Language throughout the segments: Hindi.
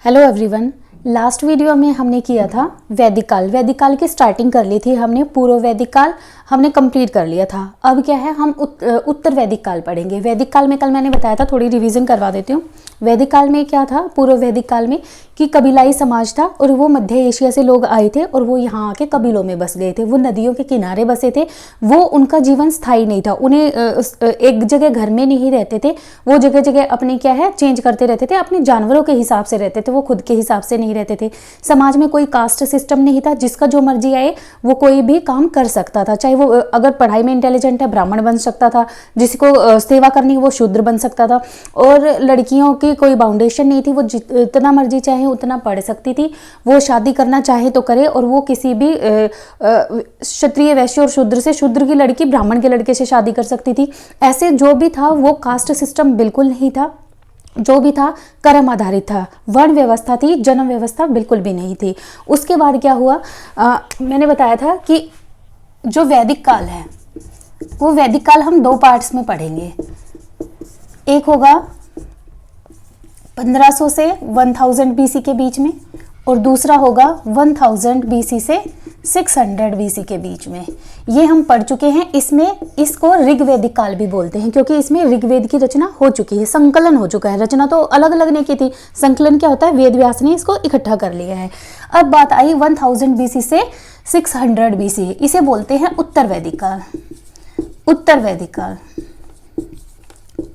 Hello everyone. लास्ट वीडियो में हमने किया था वैदिक काल की स्टार्टिंग कर ली थी हमने। पूर्व वैदिक काल हमने कंप्लीट कर लिया था। अब क्या है, हम उत्तर वैदिक काल पढ़ेंगे। वैदिक काल में कल मैंने बताया था, थोड़ी रिवीजन करवा देती हूँ। वैदिक काल में क्या था, पूर्व वैदिक काल में कि कबीलाई समाज था और वो मध्य एशिया से लोग आए थे और वो यहाँ आके कबीलों में बस गए थे। वो नदियों के किनारे बसे थे। वो उनका जीवन स्थायी नहीं था। उन्हें एक जगह घर में नहीं रहते थे। वो जगह जगह अपनी क्या है चेंज करते रहते थे। अपने जानवरों के हिसाब से रहते थे, वो खुद के हिसाब से नहीं रहते थे। समाज में कोई कास्ट सिस्टम नहीं था। जिसका जो मर्जी आए वो कोई भी काम कर सकता था। चाहे वो अगर पढ़ाई में इंटेलिजेंट है ब्राह्मण बन सकता था, जिसको सेवा करनी वो शूद्र बन सकता था। और लड़कियों की कोई बाउंडेशन नहीं थी। वो जितना मर्जी चाहे उतना पढ़ सकती थी। वो शादी करना चाहे तो करे। और वो किसी भी क्षत्रिय, वैश्य और शूद्र से, शूद्र की लड़की ब्राह्मण के लड़के से शादी कर सकती थी। ऐसे जो भी था वो कास्ट सिस्टम बिल्कुल नहीं था। जो भी था कर्म आधारित था। वर्ण व्यवस्था थी, जन्म व्यवस्था बिल्कुल भी नहीं थी। उसके बाद क्या हुआ, मैंने बताया था कि जो वैदिक काल है वो वैदिक काल हम दो पार्ट्स में पढ़ेंगे। एक होगा 1500 से 1000 बीसी के बीच में और दूसरा होगा 1000 बीसी से 600 बीसी के बीच में। ये हम पढ़ चुके हैं। इसमें इसको ऋग्वैदिक काल भी बोलते हैं क्योंकि इसमें ऋग्वेद की रचना हो चुकी है, संकलन हो चुका है। रचना तो अलग अलग ने की थी, संकलन क्या होता है, वेद व्यास ने इसको इकट्ठा कर लिया है। अब बात आई 1000 बीसी से 600 बीसी, इसे बोलते हैं उत्तर वैदिक काल। उत्तर वैदिक काल।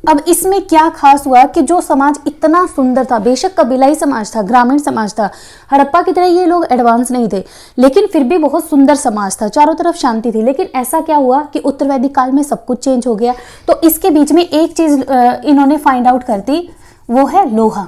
अब इसमें क्या खास हुआ कि जो समाज इतना सुंदर था, बेशक कबीलाई समाज था, ग्रामीण समाज था, हड़प्पा की तरह ये लोग एडवांस नहीं थे, लेकिन फिर भी बहुत सुंदर समाज था, चारों तरफ शांति थी। लेकिन ऐसा क्या हुआ कि उत्तर वैदिक काल में सब कुछ चेंज हो गया। तो इसके बीच में एक चीज इन्होंने फाइंड आउट कर दी, वो है लोहा।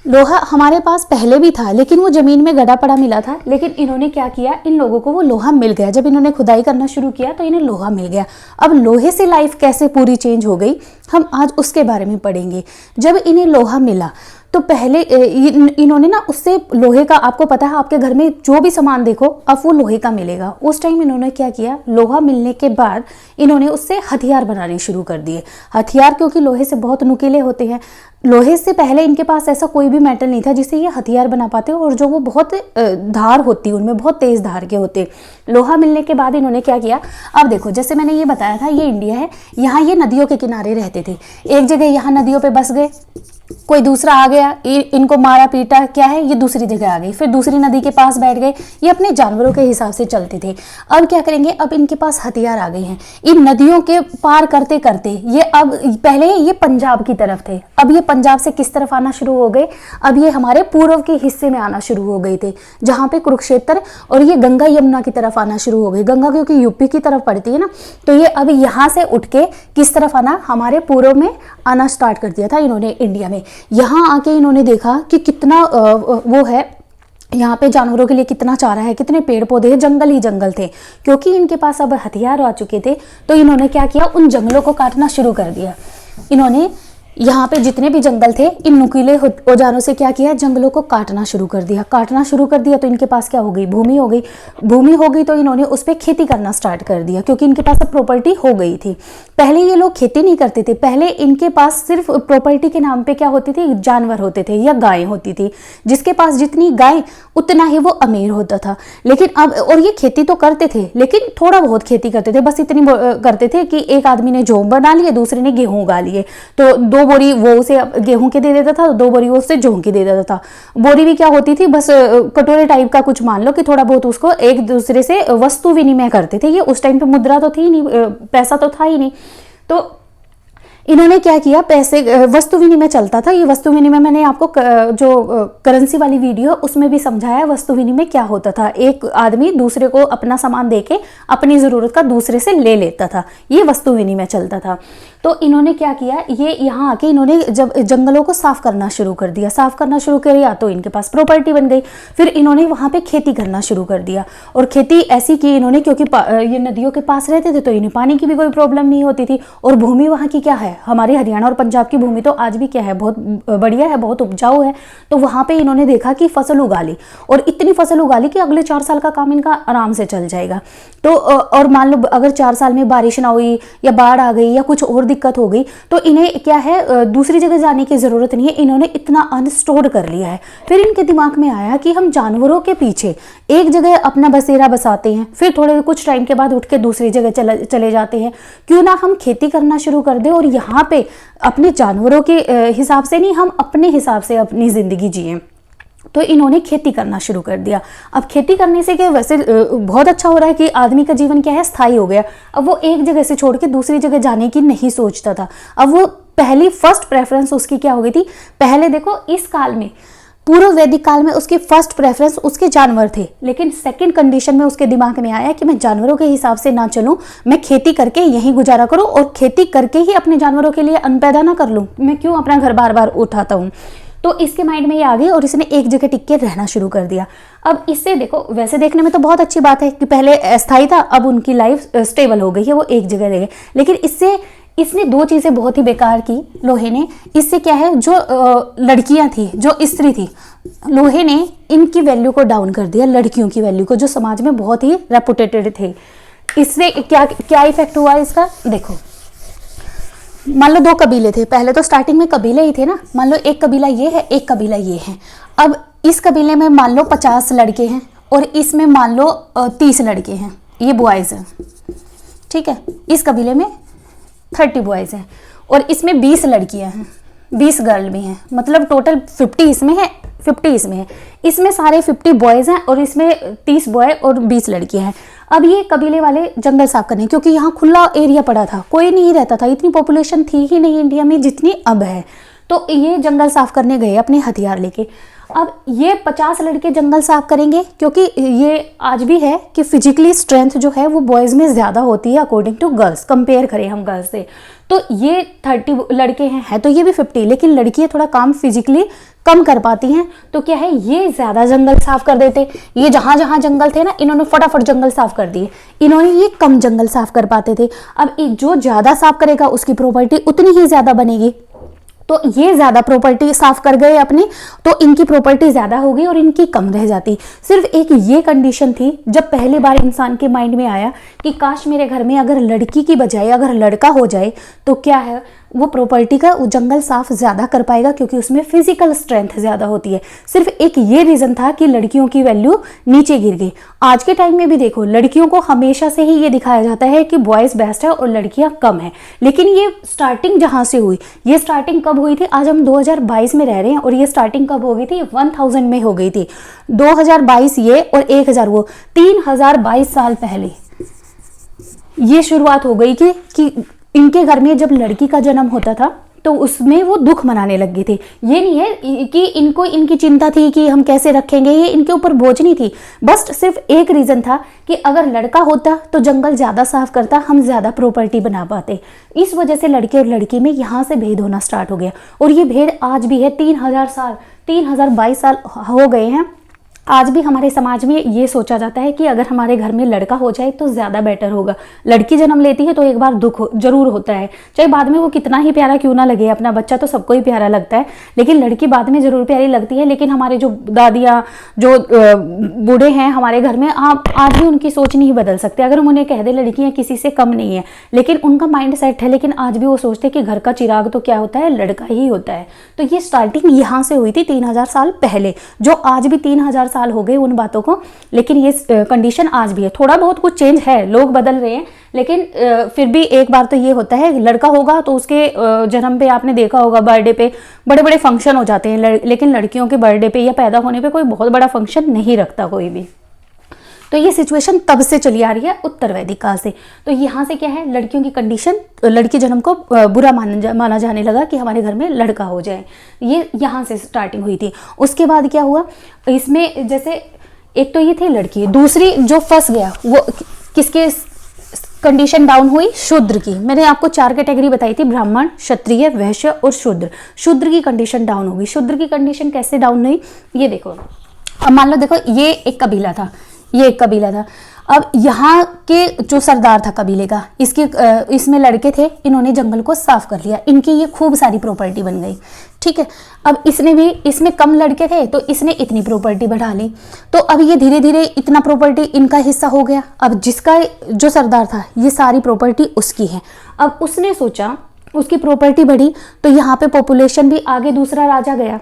लोहा हमारे पास पहले भी था लेकिन वो जमीन में गड़ा पड़ा मिला था। लेकिन इन्होंने क्या किया, इन लोगों को वो लोहा मिल गया। जब इन्होंने खुदाई करना शुरू किया तो इन्हें लोहा मिल गया। अब लोहे से लाइफ कैसे पूरी चेंज हो गई, हम आज उसके बारे में पढ़ेंगे। जब इन्हें लोहा मिला तो पहले इन्होंने ना उससे लोहे का, आपको पता है आपके घर में जो भी सामान देखो अब वो लोहे का मिलेगा। उस टाइम इन्होंने क्या किया, लोहा मिलने के बाद इन्होंने उससे हथियार बनाने शुरू कर दिए। हथियार क्योंकि लोहे से बहुत नुकीले होते हैं। लोहे से पहले इनके पास ऐसा कोई भी मेटल नहीं था जिससे ये हथियार बना पाते और जो वो बहुत धार होती, उनमें बहुत तेज धार के होते। लोहा मिलने के बाद इन्होंने क्या किया, अब देखो जैसे मैंने ये बताया था ये इंडिया है, यहाँ ये नदियों के किनारे रहते थे। एक जगह यहाँ नदियों पे बस गए, कोई दूसरा आ गया, इनको मारा पीटा, क्या है ये दूसरी जगह आ गई, फिर दूसरी नदी के पास बैठ गए। ये अपने जानवरों के हिसाब से चलते थे। अब क्या करेंगे, अब इनके पास हथियार आ गए हैं। इन नदियों के पार करते करते ये अब पहले ये पंजाब की तरफ थे, अब ये पंजाब से किस तरफ आना शुरू हो गए, अब ये हमारे पूर्व के हिस्से में आना शुरू हो गए थे जहाँ पे कुरुक्षेत्र, और ये गंगा यमुना की तरफ आना शुरू हो गए। गंगा क्योंकि यूपी की तरफ पड़ती है ना, तो ये अब यहाँ से उठ के किस तरफ आना, हमारे पूर्व में आना स्टार्ट कर दिया था इन्होंने इंडिया में। यहाँ आके इन्होंने देखा कि कितना वो है, यहाँ पे जानवरों के लिए कितना चारा है, कितने पेड़ पौधे हैं, जंगल ही जंगल थे। क्योंकि इनके पास अब हथियार आ चुके थे तो इन्होंने क्या किया, उन जंगलों को काटना शुरू कर दिया। इन्होंने यहाँ पे जितने भी जंगल थे इन नुकीले औजारों से क्या किया, जंगलों को काटना शुरू कर दिया। काटना शुरू कर दिया तो इनके पास क्या हो गई, भूमि हो गई। भूमि हो गई तो इन्होंने उस पर खेती करना स्टार्ट कर दिया क्योंकि इनके पास अब प्रॉपर्टी हो गई थी। पहले ये लोग खेती नहीं करते थे। पहले इनके पास सिर्फ प्रॉपर्टी के नाम पे क्या होती थी, जानवर होते थे या गायें होती थी। जिसके पास जितनी गाय उतना ही वो अमीर होता था। लेकिन अब, और ये खेती तो करते थे लेकिन थोड़ा बहुत खेती करते थे, बस इतनी करते थे कि एक आदमी ने जौ बना लिए, दूसरे ने गेहूं उगा लिए, तो 2 बोरी वो उसे गेहूं के दे देता था, 2 बोरी वो उसे जौ के दे देता था। बोरी भी क्या होती थी, बस कटोरे टाइप का कुछ मान लो कि थोड़ा बहुत उसको एक दूसरे से वस्तु विनिमय करते थे। ये उस टाइम पे मुद्रा तो थी नहीं, पैसा तो था ही नहीं। तो इन्होंने क्या किया, पैसे वस्तु विनिमय चलता था। ये वस्तु विनिमय मैंने आपको जो करेंसी वाली वीडियो उसमें भी समझाया वस्तु विनिमय क्या होता था। एक आदमी दूसरे को अपना सामान देके अपनी जरूरत का दूसरे से ले लेता था, ये वस्तु विनिमय चलता था। तो इन्होंने क्या किया, ये यहाँ आके इन्होंने जब जंगलों को साफ करना शुरू कर दिया, साफ करना शुरू किया तो इनके पास प्रॉपर्टी बन गई। फिर इन्होंने वहाँ पे खेती करना शुरू कर दिया और खेती ऐसी की इन्होंने, क्योंकि ये नदियों के पास रहते थे तो इन्हें पानी की भी कोई प्रॉब्लम नहीं होती थी और भूमि वहाँ की क्या है, है, हमारी हरियाणा और पंजाब की भूमि तो आज भी क्या है, बहुत बढ़िया है, बहुत उपजाऊ है। तो वहाँ पे इन्होंने देखा कि फसल उगा ली और इतनी फसल उगा ली कि अगले 4 साल का काम इनका आराम से चल जाएगा। तो और मान लो अगर 4 साल में बारिश ना हुई या बाढ़ आ गई या कुछ और दिक्कत हो गई तो इन्हें क्या है, दूसरी जगह जाने की ज़रूरत नहीं है, इन्होंने इतना अन्न स्टोर कर लिया है। फिर इनके दिमाग में आया कि हम जानवरों के पीछे एक जगह अपना बसेरा बसाते हैं, फिर थोड़े कुछ टाइम के बाद उठ के दूसरी जगह चले जाते हैं, क्यों ना हम खेती करना शुरू कर दें और यहाँ पे अपने जानवरों के हिसाब से नहीं, हम अपने हिसाब से अपनी ज़िंदगी जिएं। तो इन्होंने खेती करना शुरू कर दिया। अब खेती करने से क्या, वैसे बहुत अच्छा हो रहा है कि आदमी का जीवन क्या है, स्थायी हो गया। अब वो एक जगह से छोड़ के दूसरी जगह जाने की नहीं सोचता था। अब वो पहली फर्स्ट प्रेफरेंस उसकी क्या हो गई थी, पहले देखो इस काल में, पूर्व वैदिक काल में उसकी फर्स्ट प्रेफरेंस उसके जानवर थे, लेकिन सेकंड कंडीशन में उसके दिमाग में आया कि मैं जानवरों के हिसाब से ना चलूं, मैं खेती करके यहीं गुजारा करूं और खेती करके ही अपने जानवरों के लिए अन्न पैदा ना कर लूं, मैं क्यों अपना घर बार बार उठाता हूं। तो इसके माइंड में ये आ गई और इसने एक जगह टिक के रहना शुरू कर दिया। अब इससे देखो, वैसे देखने में तो बहुत अच्छी बात है कि पहले अस्थायी था, अब उनकी लाइफ स्टेबल हो गई है, वो एक जगह रह गए। लेकिन इसने 2 चीज़ें बहुत ही बेकार की लोहे ने। इससे क्या है, जो लड़कियां थी, जो स्त्री थी, लोहे ने इनकी वैल्यू को डाउन कर दिया, लड़कियों की वैल्यू को, जो समाज में बहुत ही रेपुटेटेड थे। इससे क्या इफेक्ट हुआ इसका, देखो मान लो 2 कबीले थे, पहले तो स्टार्टिंग में कबीले ही थे ना, मान लो एक कबीला ये है, एक कबीला ये है। अब इस कबीले में मान लो 50 लड़के हैं और इसमें मान लो 30 लड़के हैं, ये बॉयज़ हैं, ठीक है। इस कबीले में 30 बॉयज़ हैं और इसमें 20 लड़कियां हैं, 20 गर्ल भी हैं, मतलब टोटल 50 इसमें है, 50 इसमें है। इसमें सारे 50 बॉयज़ हैं और इसमें 30 बॉय और 20 लड़कियां हैं। अब ये कबीले वाले जंगल साफ करने, क्योंकि यहाँ खुला एरिया पड़ा था, कोई नहीं रहता था, इतनी पॉपुलेशन थी ही नहीं इंडिया में जितनी अब है। तो ये जंगल साफ करने गए अपने हथियार लेके। अब ये 50 लड़के जंगल साफ करेंगे, क्योंकि ये आज भी है कि फिजिकली स्ट्रेंथ जो है वो बॉयज़ में ज़्यादा होती है अकॉर्डिंग टू गर्ल्स, कंपेयर करें हम गर्ल्स से। तो ये 30 लड़के हैं तो ये भी 50, लेकिन लड़कियां थोड़ा काम फिजिकली कम कर पाती हैं, तो क्या है, ये ज़्यादा जंगल साफ कर देते। ये जहाँ जहाँ जंगल थे ना, इन्होंने फटाफट जंगल साफ कर दिए, इन्होंने ये कम जंगल साफ कर पाते थे। अब जो ज़्यादा साफ करेगा उसकी प्रॉपर्टी उतनी ही ज़्यादा बनेगी। तो ये ज़्यादा प्रॉपर्टी साफ कर गए अपनी, तो इनकी प्रॉपर्टी ज़्यादा होगी और इनकी कम रह जाती। सिर्फ एक ये कंडीशन थी, जब पहली बार इंसान के माइंड में आया कि काश मेरे घर में अगर लड़की की बजाय अगर लड़का हो जाए तो क्या है, वो प्रॉपर्टी का जंगल साफ ज़्यादा कर पाएगा, क्योंकि उसमें फिजिकल स्ट्रेंथ ज़्यादा होती है। सिर्फ एक ये रीज़न था कि लड़कियों की वैल्यू नीचे गिर गई। आज के टाइम में भी देखो, लड़कियों को हमेशा से ही ये दिखाया जाता है कि बॉयज़ बेस्ट है और लड़कियां कम है, लेकिन ये स्टार्टिंग जहाँ से हुई, ये स्टार्टिंग कब हुई थी, आज हम 2022 में रह रहे हैं और ये स्टार्टिंग कब हो गई थी, 1000 में हो गई थी। 2022 ये और 1000 वो, 3022 साल पहले ये शुरुआत हो गई कि इनके घर में जब लड़की का जन्म होता था तो उसमें वो दुख मनाने लग गए थे। ये नहीं है कि इनको इनकी चिंता थी कि हम कैसे रखेंगे, ये इनके ऊपर बोझ नहीं थी, बस सिर्फ एक रीज़न था कि अगर लड़का होता तो जंगल ज़्यादा साफ करता, हम ज़्यादा प्रॉपर्टी बना पाते। इस वजह से लड़के और लड़की में यहाँ से भेद होना स्टार्ट हो गया और ये भेद आज भी है। 3022 साल हो गए हैं, आज भी हमारे समाज में ये सोचा जाता है कि अगर हमारे घर में लड़का हो जाए तो ज़्यादा बेटर होगा। लड़की जन्म लेती है तो एक बार दुख जरूर होता है, चाहे बाद में वो कितना ही प्यारा क्यों ना लगे, अपना बच्चा तो सबको ही प्यारा लगता है, लेकिन लड़की बाद में ज़रूर प्यारी लगती है। लेकिन हमारे जो दादियाँ, जो बूढ़े हैं हमारे घर में, आप आज भी उनकी सोच नहीं बदल सकते। अगर हम उन्हें कह दें लड़कियाँ किसी से कम नहीं है, लेकिन उनका माइंड सेट है, लेकिन आज भी वो सोचते हैं कि घर का चिराग तो क्या होता है, लड़का ही होता है। तो ये स्टार्टिंग यहाँ से हुई थी 3000 साल पहले, जो आज भी 3000 साल हो गए उन बातों को, लेकिन ये कंडीशन आज भी है। थोड़ा बहुत कुछ चेंज है, लोग बदल रहे हैं, लेकिन फिर भी एक बार तो ये होता है, लड़का होगा तो उसके जन्म पे आपने देखा होगा बर्थडे पे बड़े बड़े फंक्शन हो जाते हैं, लेकिन लड़कियों के बर्थडे पे या पैदा होने पे कोई बहुत बड़ा फंक्शन नहीं रखता कोई भी। तो ये सिचुएशन तब से चली आ रही है, उत्तर वैदिक काल से। तो यहाँ से क्या है, लड़कियों की कंडीशन, लड़की जन्म को बुरा माना जाने लगा कि हमारे घर में लड़का हो जाए, ये यहाँ से स्टार्टिंग हुई थी। उसके बाद क्या हुआ, इसमें जैसे एक तो ये थी लड़की, दूसरी जो फंस गया वो किसके कंडीशन डाउन हुई, शूद्र की। मैंने आपको 4 कैटेगरी बताई थी, ब्राह्मण, क्षत्रिय, वैश्य और शूद्र। शूद्र की कंडीशन डाउन होगी। शूद्र की कंडीशन कैसे डाउन हुई, ये देखो। अब मान लो देखो, ये एक कबीला था, ये एक कबीला था। अब यहाँ के जो सरदार था कबीले का, इसमें लड़के थे, इन्होंने जंगल को साफ कर लिया, इनकी ये खूब सारी प्रॉपर्टी बन गई। ठीक है, अब इसने भी, इसमें कम लड़के थे तो इसने इतनी प्रॉपर्टी बढ़ा ली, तो अब ये धीरे धीरे इतना प्रॉपर्टी इनका हिस्सा हो गया। अब जिसका जो सरदार था ये सारी प्रॉपर्टी उसकी है। अब उसने सोचा, उसकी प्रॉपर्टी बढ़ी तो यहाँ पे पॉपुलेशन भी आगे, दूसरा राजा गया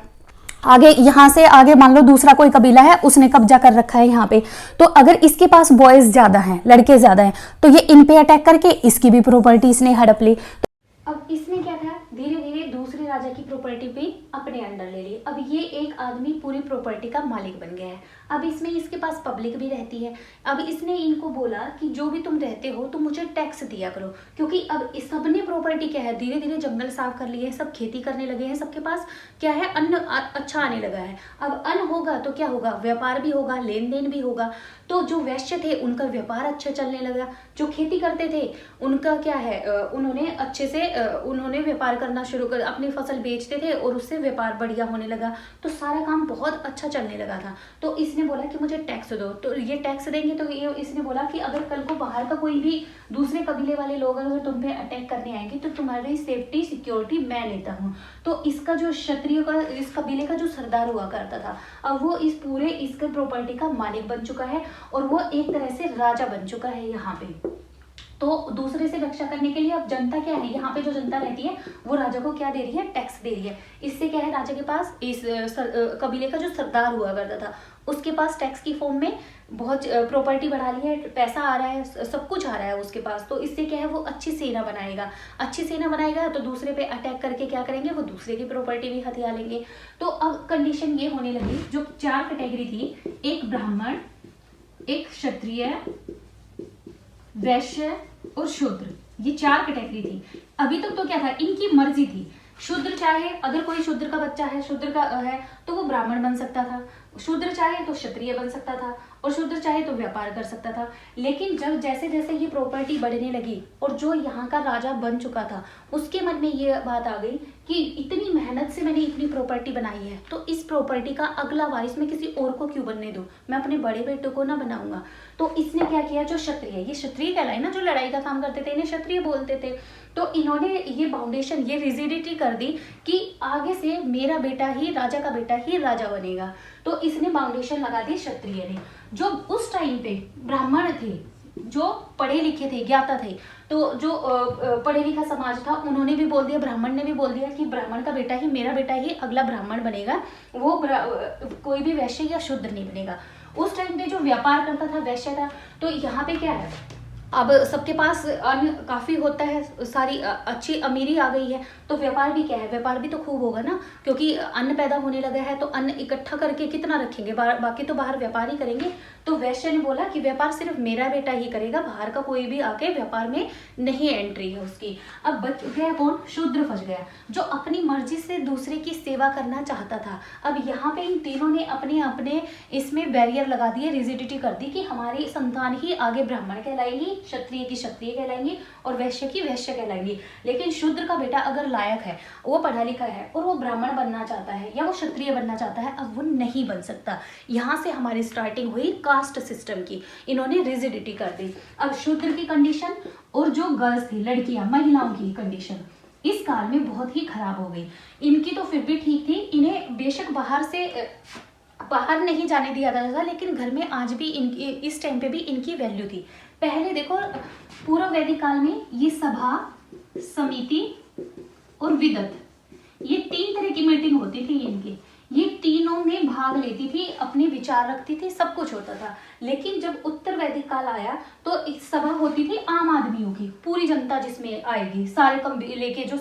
आगे, यहाँ से आगे मान लो दूसरा कोई कबीला है, उसने कब्जा कर रखा है यहाँ पे, तो अगर इसके पास बॉयज ज्यादा हैं, लड़के ज्यादा हैं, तो ये इन पे अटैक करके इसकी भी प्रॉपर्टी इसने हड़प ली। अब इसने क्या था, धीरे धीरे दूसरे राजा की प्रॉपर्टी भी अपने अंडर ले ली। अब ये एक आदमी पूरी प्रॉपर्टी का मालिक बन गया है। अब इसमें इसके पास पब्लिक भी रहती है। अब इसने इनको बोला कि जो भी तुम रहते हो तुम मुझे टैक्स दिया करो, क्योंकि अब इस सबने प्रॉपर्टी क्या है, धीरे धीरे जंगल साफ कर लिए हैं, सब खेती करने लगे हैं, सबके पास क्या है, अन्न अच्छा आने लगा है। अब अन्न होगा तो क्या होगा, व्यापार भी होगा, लेन देन भी होगा। तो जो वैश्य थे उनका व्यापार अच्छा चलने लगा, जो खेती करते थे उनका क्या है, उन्होंने अच्छे से उन्होंने व्यापार करना शुरू कर, अपनी फसल बेचते थे और उससे व्यापार बढ़िया होने लगा, तो सारा काम बहुत अच्छा चलने लगा था। तो इसने बोला कि मुझे टैक्स दो, तो ये टैक्स देंगे, तो ये इसने बोला कि अगर कल को बाहर का कोई भी दूसरे कबीले वाले लोग अगर तुम पे अटैक करने आएंगे तो तुम्हारी सेफ्टी सिक्योरिटी मैं लेता हूँ। तो इसका जो क्षत्रिय का, इस कबीले का जो सरदार हुआ करता था, अब वो इस पूरे इसके प्रॉपर्टी का मालिक बन चुका है और वो एक तरह से राजा बन चुका है यहाँ पे। तो दूसरे से रक्षा करने के लिए अब जनता क्या है, यहाँ पे जो जनता रहती है वो राजा को क्या दे रही है, टैक्स दे रही है। इससे क्या है, राजा के पास इस कबीले का जो सरदार हुआ करता था उसके पास टैक्स की फॉर्म में बहुत प्रॉपर्टी बढ़ा ली है, पैसा आ रहा है, सब कुछ आ रहा है उसके पास। तो इससे क्या है, वो अच्छी सेना बनाएगा, अच्छी सेना बनाएगा तो दूसरे पे अटैक करके क्या करेंगे, वो दूसरे की प्रॉपर्टी भी हथिया लेंगे। तो अब कंडीशन ये होने लगी, जो 4 कैटेगरी थी, एक ब्राह्मण, एक क्षत्रिय, वैश्य और शूद्र, ये 4 कैटेगरी थी। अभी तक तो क्या था, इनकी मर्जी थी। शूद्र चाहे, अगर कोई शूद्र का बच्चा है, शूद्र का है तो वो ब्राह्मण बन सकता था, शूद्र चाहे तो क्षत्रिय बन सकता था, और शूद्र चाहे तो व्यापार कर सकता था। लेकिन जब जैसे जैसे ये प्रॉपर्टी बढ़ने लगी और जो यहाँ का राजा बन चुका था उसके मन में ये बात आ गई कि इतनी मेहनत से मैंने इतनी प्रॉपर्टी बनाई है, तो इस प्रॉपर्टी का अगला वारिस मैं किसी और को क्यों बनने दूं, मैं अपने बड़े बेटे को ना बनाऊंगा। तो इसने क्या किया, जो क्षत्रिय, ये क्षत्रिय कहलाए ना, जो लड़ाई का काम करते थे इन्हें क्षत्रिय बोलते थे, तो इन्होंने ये फाउंडेशन, ये रिजिडिटी कर दी कि आगे से मेरा बेटा ही, राजा का बेटा ही राजा बनेगा। तो इसने फाउंडेशन लगा दी क्षत्रिय ने। जो उस टाइम पे ब्राह्मण थे, जो पढ़े लिखे थे, ज्ञाता थे, तो जो पढ़े लिखा समाज था उन्होंने भी बोल दिया, ब्राह्मण ने भी बोल दिया कि ब्राह्मण का बेटा ही, मेरा बेटा ही अगला ब्राह्मण बनेगा, वो कोई भी वैश्य या शूद्र नहीं बनेगा। उस टाइम पे जो व्यापार करता था वैश्य था। तो यहाँ पे क्या है, अब सबके पास अन्न काफ़ी होता है, सारी अच्छी अमीरी आ गई है, तो व्यापार भी क्या है, व्यापार भी तो खूब होगा ना, क्योंकि अन्न पैदा होने लगा है, तो अन्न इकट्ठा करके कितना रखेंगे, बाकी तो बाहर व्यापार ही करेंगे। तो वैश्य ने बोला कि व्यापार सिर्फ मेरा बेटा ही करेगा, बाहर का कोई भी आके व्यापार में नहीं एंट्री है उसकी। अब बच गया कौन, शूद्र फंस गया, जो अपनी मर्जी से दूसरे की सेवा करना चाहता था। अब यहाँ पे इन तीनों ने अपने अपने इसमें बैरियर लगा दिए, रिजिडिटी कर दी कि हमारी संतान ही आगे ब्राह्मण कहलाएगी, क्षत्रिय की क्षत्रिय कहलाएंगी और वैश्य की वैश्य कहलाएंगी। लेकिन शूद्र का बेटा अगर लायक है, वो पढ़ा लिखा है और वो ब्राह्मण बनना चाहता है या वो क्षत्रिय बनना चाहता है, अब वो नहीं बन सकता। यहाँ से हमारी स्टार्टिंग हुई कास्ट सिस्टम की, इन्होंने रिजिडिटी कर दी। अब शूद्र की कंडीशन और जो गर्ल्स थी, लड़कियां, महिलाओं की कंडीशन इस काल में बहुत ही खराब हो गई। इनकी तो फिर भी ठीक थी, इन्हें बेशक बाहर नहीं जाने दिया जाता था, लेकिन घर में आज भी इनकी, इस टाइम पे भी इनकी वैल्यू थी। पहले देखो, पूर्व वैदिक काल में ये सभा, समिति और विदत, ये 3 तरह की मीटिंग होती थी इनकी, ये तीनों में भाग लेती थी, अपने विचार रखती थी, सब कुछ होता था। लेकिन जब उत्तर वैदिक काल आया तो एक सभा होती थी आम आदमियों की, पूरी जनता जिसमें आएगी, सारे कबीले के जो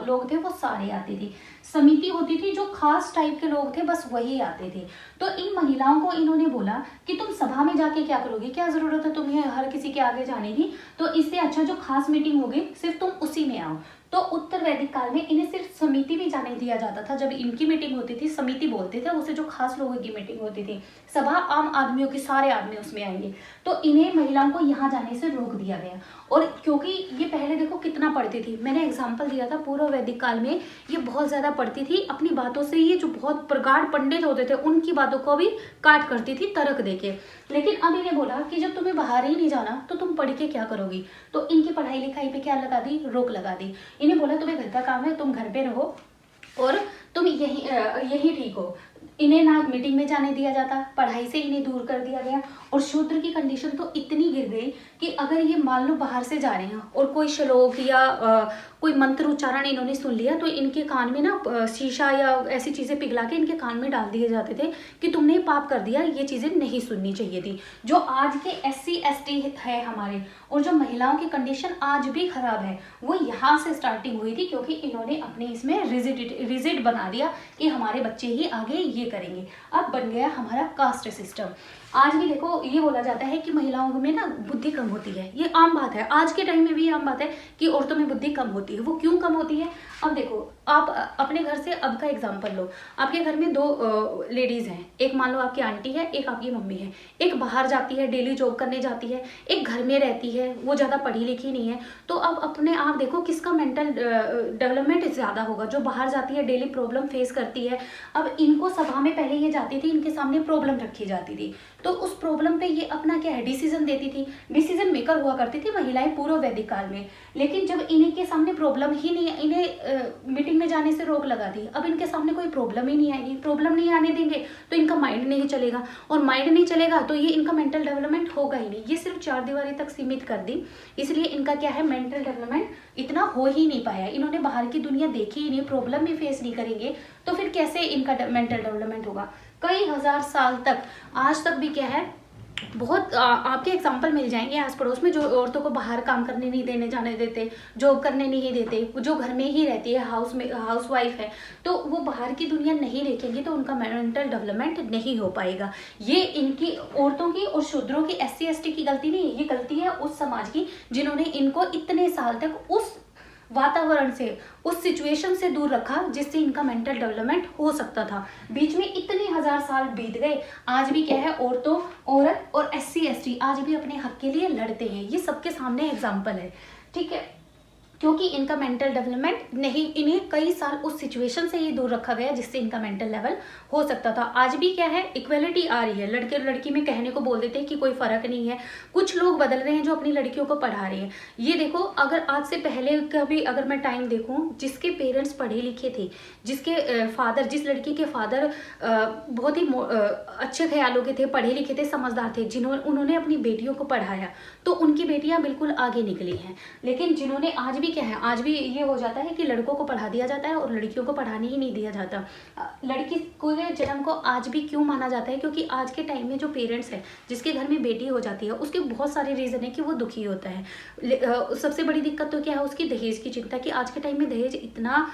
लोग थे वो सारे आते थे। समिति होती थी, जो खास टाइप के लोग थे बस वही आते थे। तो इन महिलाओं को इन्होंने बोला कि तुम सभा में जाके क्या करोगी, क्या जरूरत है तुम्हें हर किसी के आगे जाने की, तो इससे अच्छा जो खास मीटिंग होगी सिर्फ तुम उसी में आओ। तो उत्तर वैदिक काल में इन्हें सिर्फ समिति भी जाने दिया जाता था। जब इनकी मीटिंग होती थी, समिति बोलते थे उसे, जो खास लोगों की मीटिंग होती थी, सभा आम आदमियों की, सारे आदमी उसमें आएंगे, तो इन्हें महिलाओं को यहाँ जाने से रोक दिया गया। और क्योंकि ये पहले देखो कितना पढ़ती थी, मैंने एग्जाम्पल दिया था पूर्व वैदिक काल में ये बहुत ज्यादा पढ़ती थी, अपनी बातों से ये जो बहुत प्रगाढ़ पंडित होते थे उनकी बातों को भी काट करती थी तर्क देके। लेकिन अब इन्हें बोला कि जब तुम्हें बाहर ही नहीं जाना तो तुम पढ़ के क्या करोगी, तो इनकी पढ़ाई लिखाई पे क्या लगा दी, रोक लगा दी। इन्हें बोला तुम्हें घर का काम है, तुम घर पे रहो और तुम यही ठीक हो। इन्हें ना मीटिंग में जाने दिया जाता, पढ़ाई से इन्हें दूर कर दिया गया। और शूद्र की कंडीशन तो इतनी गिर गई कि अगर ये मान लो बाहर से जा रहे हैं और कोई श्लोक या कोई मंत्र उच्चारण इन्होंने सुन लिया, तो इनके कान में ना शीशा या ऐसी चीजें पिघला के इनके कान में डाल दिए जाते थे कि तुमने पाप कर दिया, ये चीजें नहीं सुननी चाहिए थी। जो आज के SC ST है हमारे, और जो महिलाओं की कंडीशन आज भी खराब है, वो यहाँ से स्टार्टिंग हुई थी, क्योंकि इन्होंने अपने इसमें रिजिड बना दिया कि हमारे बच्चे ही आगे ये करेंगे। अब बन गया हमारा कास्ट सिस्टम। आज भी देखो ये बोला जाता है कि महिलाओं में ना बुद्धि कम होती है, ये आम बात है, आज के टाइम में भी आम बात है कि औरतों में बुद्धि कम होती है। वो क्यों कम होती है? अब देखो, आप अपने घर से अब का एग्जांपल लो। आपके घर में दो लेडीज हैं, एक मान लो आपकी आंटी है, एक आपकी मम्मी है। एक बाहर जाती है, डेली जॉब करने जाती है, एक घर में रहती है, वो ज़्यादा पढ़ी लिखी नहीं है। तो अब अपने आप देखो किसका मेंटल डेवलपमेंट ज़्यादा होगा, जो बाहर जाती है, डेली प्रॉब्लम फेस करती है। अब इनको सभा में पहले ये जाती थी, इनके सामने प्रॉब्लम रखी जाती थी, तो उस प्रॉब्लम पे ये अपना क्या है, डिसीजन देती थी, डिसीजन मेकर हुआ करती थी महिलाएं पूर्व वैदिक काल में। लेकिन जब इनके सामने प्रॉब्लम ही नहीं है, इन्हें मीटिंग में जाने से रोक लगा दी, अब इनके सामने कोई प्रॉब्लम ही नहीं आएगी। प्रॉब्लम नहीं आने देंगे तो इनका माइंड नहीं चलेगा, और माइंड नहीं चलेगा तो ये इनका मेंटल डेवलपमेंट होगा ही नहीं। ये सिर्फ 4 दीवारी तक सीमित कर दी, इसलिए इनका क्या है, मेंटल डेवलपमेंट इतना हो ही नहीं पाया। इन्होंने बाहर की दुनिया देखी ही नहीं, प्रॉब्लम भी फेस नहीं करेंगे, तो फिर कैसे इनका मेंटल डेवलपमेंट होगा? कई हजार साल तक, आज तक भी क्या है, बहुत आपके एग्जाम्पल मिल जाएंगे आस पड़ोस में, जो औरतों को बाहर काम करने नहीं देने जाने देते, जॉब करने नहीं देते, जो घर में ही रहती है, हाउस वाइफ है, तो वो बाहर की दुनिया नहीं देखेंगे तो उनका मेंटल डेवलपमेंट नहीं हो पाएगा। ये इनकी औरतों की और शूद्रों की, SC ST की गलती नहीं है, ये गलती है उस समाज की जिन्होंने इनको इतने साल तक उस वातावरण से, उस सिचुएशन से दूर रखा जिससे इनका मेंटल डेवलपमेंट हो सकता था। बीच में इतने हजार साल बीत गए, आज भी क्या है, औरत और SC ST आज भी अपने हक के लिए लड़ते हैं। ये सबके सामने एग्जाम्पल है, ठीक है, क्योंकि इनका मेंटल डेवलपमेंट नहीं, इन्हें कई साल उस सिचुएशन से ही दूर रखा गया जिससे इनका मेंटल लेवल हो सकता था। आज भी क्या है, इक्वलिटी आ रही है, लड़के और लड़की में कहने को बोल देते हैं कि कोई फर्क नहीं है। कुछ लोग बदल रहे हैं जो अपनी लड़कियों को पढ़ा रहे हैं। ये देखो, अगर आज से पहले का भी अगर मैं टाइम देखूं, जिसके पेरेंट्स पढ़े लिखे थे, जिसके फादर, जिस लड़की के फादर बहुत ही अच्छे ख्यालों के थे, पढ़े लिखे थे, समझदार थे, उन्होंने अपनी बेटियों को पढ़ाया, तो उनकी बेटियां बिल्कुल आगे निकली हैं। लेकिन जिन्होंने, आज भी क्या है, आज भी ये हो जाता है कि लड़कों को पढ़ा दिया जाता है और लड़कियों को पढ़ाने ही नहीं दिया जाता। लड़की को जन्म को आज भी क्यों माना जाता है? क्योंकि आज के टाइम में जो पेरेंट्स है, जिसके घर में बेटी हो जाती है, उसके बहुत सारे रीजन है कि वो दुखी होता है। सबसे बड़ी दिक्कत तो क्या है, उसकी दहेज की चिंता, कि आज के टाइम में दहेज इतना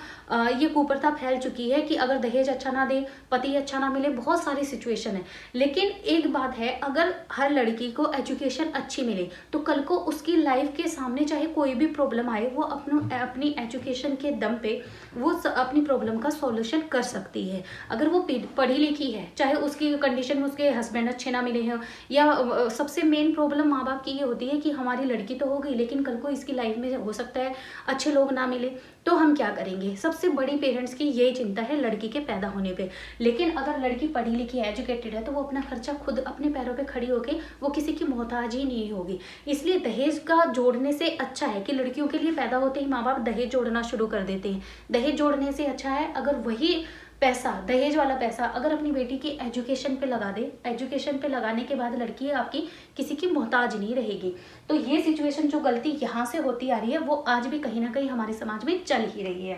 ये कुप्रथा फैल चुकी है कि अगर दहेज अच्छा ना दे, पति अच्छा ना मिले, बहुत सारी सिचुएशन है। लेकिन एक बात है, अगर हर लड़की को एजुकेशन अच्छी मिले तो कल को उसकी लाइफ के सामने चाहे कोई भी प्रॉब्लम आए, वो अपनी एजुकेशन के दम पे वो अपनी प्रॉब्लम का सॉल्यूशन कर सकती है। अगर वो पढ़ी लिखी है, चाहे उसकी कंडीशन में उसके हस्बैंड अच्छे ना मिले हैं, या सबसे मेन प्रॉब्लम माँ बाप की ये होती है कि हमारी लड़की तो हो गई लेकिन कल को इसकी लाइफ में हो सकता है अच्छे लोग ना मिले, तो हम क्या करेंगे? सबसे बड़ी पेरेंट्स की यही चिंता है लड़की के पैदा होने पे। लेकिन अगर लड़की पढ़ी लिखी है, एजुकेटेड है, तो वो अपना खर्चा खुद अपने पैरों पे खड़ी होके वो किसी की मोहताज ही नहीं होगी। इसलिए दहेज का जोड़ने से अच्छा है कि लड़कियों के लिए पैदा होते ही माँ बाप दहेज जोड़ना शुरू कर देते हैं। दहेज जोड़ने से अच्छा है अगर वही पैसा, दहेज वाला पैसा अगर अपनी बेटी की एजुकेशन पे लगा दे, एजुकेशन पे लगाने के बाद लड़की आपकी किसी की मोहताज नहीं रहेगी। तो ये सिचुएशन, जो गलती यहाँ से होती आ रही है, वो आज भी कहीं ना कहीं हमारे समाज में चल ही रही है।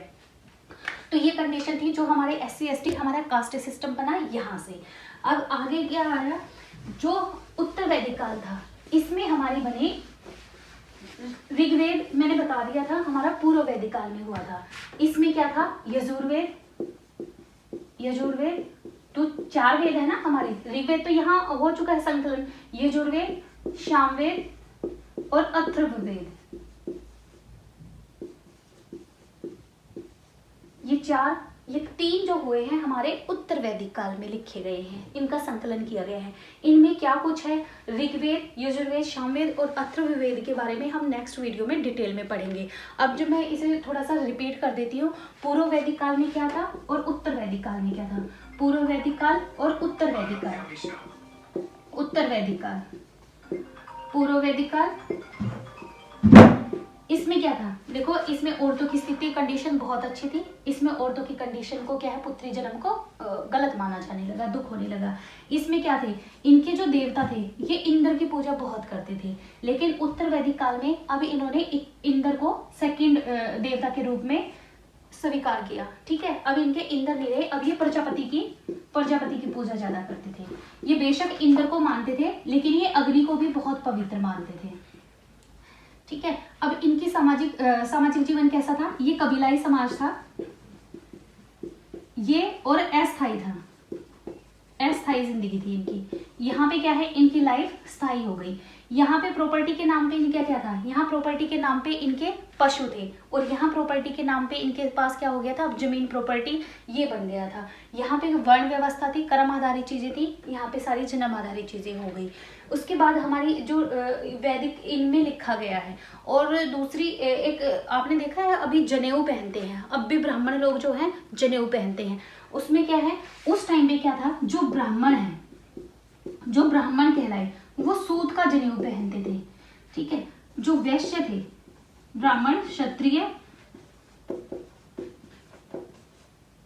तो ये कंडीशन थी जो हमारे SC ST, हमारा कास्ट सिस्टम बना यहाँ से। अब आगे क्या आया, जो उत्तर वैदिक काल था, इसमें हमारी बनी ऋग्वेद। मैंने बता दिया था हमारा पूर्व वैदिक काल में हुआ था। इसमें क्या था, यजुर्वेद, तो 4 वेद है ना हमारी। ऋग्वेद तो यहाँ हो चुका है संकलन, यजुर्वेद, सामवेद और अथर्ववेद। ये 3 जो हुए हैं हमारे उत्तर वैदिक काल में लिखे गए हैं, इनका संकलन किया गया है। इनमें क्या कुछ है, ऋग्वेद, यजुर्वेद, सामवेद और अथर्ववेद के बारे में हम नेक्स्ट वीडियो में डिटेल में पढ़ेंगे। अब जो मैं इसे थोड़ा सा रिपीट कर देती हूँ, पूर्व वैदिक काल में क्या था और उत्तर वैदिक काल में क्या था। पूर्व वैदिक काल और उत्तर वैदिक काल। उत्तर वैदिक काल, पूर्व वैदिक काल, इसमें क्या था, देखो इसमें औरतों की स्थिति कंडीशन बहुत अच्छी थी। इसमें औरतों की कंडीशन को क्या है, पुत्री जन्म को गलत माना जाने लगा, दुख होने लगा। इसमें क्या थे, इनके जो देवता थे ये इंद्र की पूजा बहुत करते थे। लेकिन उत्तर वैदिक काल में अब इन्होंने इंद्र को सेकंड देवता के रूप में स्वीकार किया। ठीक है, अब इनके इंद्र नहीं रहे, अब ये प्रजापति की पूजा ज्यादा करते थे। ये बेशक इंद्र को मानते थे लेकिन ये अग्नि को भी बहुत पवित्र मानते थे। ठीक है, अब इनकी सामाजिक जीवन कैसा था, ये कबीलाई समाज था ये, और अस्थायी था, अस्थायी जिंदगी थी इनकी। यहाँ पे क्या है, इनकी लाइफ स्थायी हो गई। यहाँ पे प्रॉपर्टी के नाम पे इनका क्या था, यहाँ प्रॉपर्टी के नाम पे इनके पशु थे, और यहाँ प्रॉपर्टी के नाम पे इनके पास क्या हो गया था, अब जमीन प्रॉपर्टी ये बन गया था। यहाँ पे वर्ण व्यवस्था थी, कर्म आधारित चीजें थी, यहाँ पे सारी जन्म आधारित चीजें हो गई। उसके बाद हमारी जो वैदिक इनमें लिखा गया है, और दूसरी एक आपने देखा है अभी जनेऊ पहनते हैं, अब भी ब्राह्मण लोग जो हैं जनेऊ पहनते हैं। उसमें क्या है, उस टाइम पे क्या था, जो ब्राह्मण है, जो ब्राह्मण कहलाए वो सूत का जनेऊ पहनते थे। ठीक है, जो वैश्य थे, ब्राह्मण, क्षत्रिय,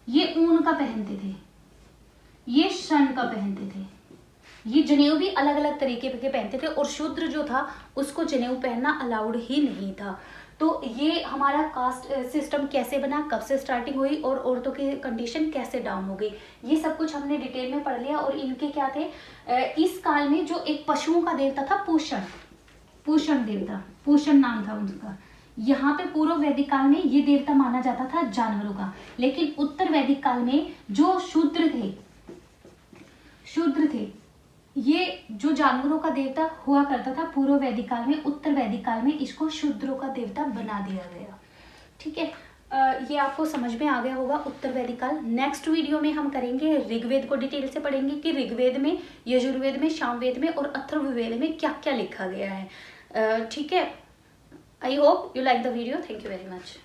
ये ऊन का पहनते थे, ये शन का पहनते थे। ये जनेऊ भी अलग अलग तरीके के पहनते थे, और शूद्र जो था उसको जनेऊ पहनना अलाउड ही नहीं था। तो ये हमारा कास्ट सिस्टम कैसे बना, कब से स्टार्टिंग हुई, और औरतों की कंडीशन कैसे डाउन हो गई, ये सब कुछ हमने डिटेल में पढ़ लिया। और इनके क्या थे, इस काल में जो एक पशुओं का देवता था पूषण देवता, पूषण नाम था उनका। यहाँ पे पूर्व वैदिक काल में ये देवता माना जाता था जानवरों का, लेकिन उत्तर वैदिक काल में जो शूद्र थे, ये जो जानवरों का देवता हुआ करता था पूर्व वैदिक काल में, उत्तर वैदिक काल में इसको शूद्रों का देवता बना दिया गया। ठीक है, ये आपको समझ में आ गया होगा उत्तर वैदिक काल। नेक्स्ट वीडियो में हम करेंगे ऋग्वेद को डिटेल से पढ़ेंगे कि ऋग्वेद में, यजुर्वेद में, सामवेद में और अथर्ववेद में क्या क्या लिखा गया है। ठीक है, I hope you like the video. Thank you very much.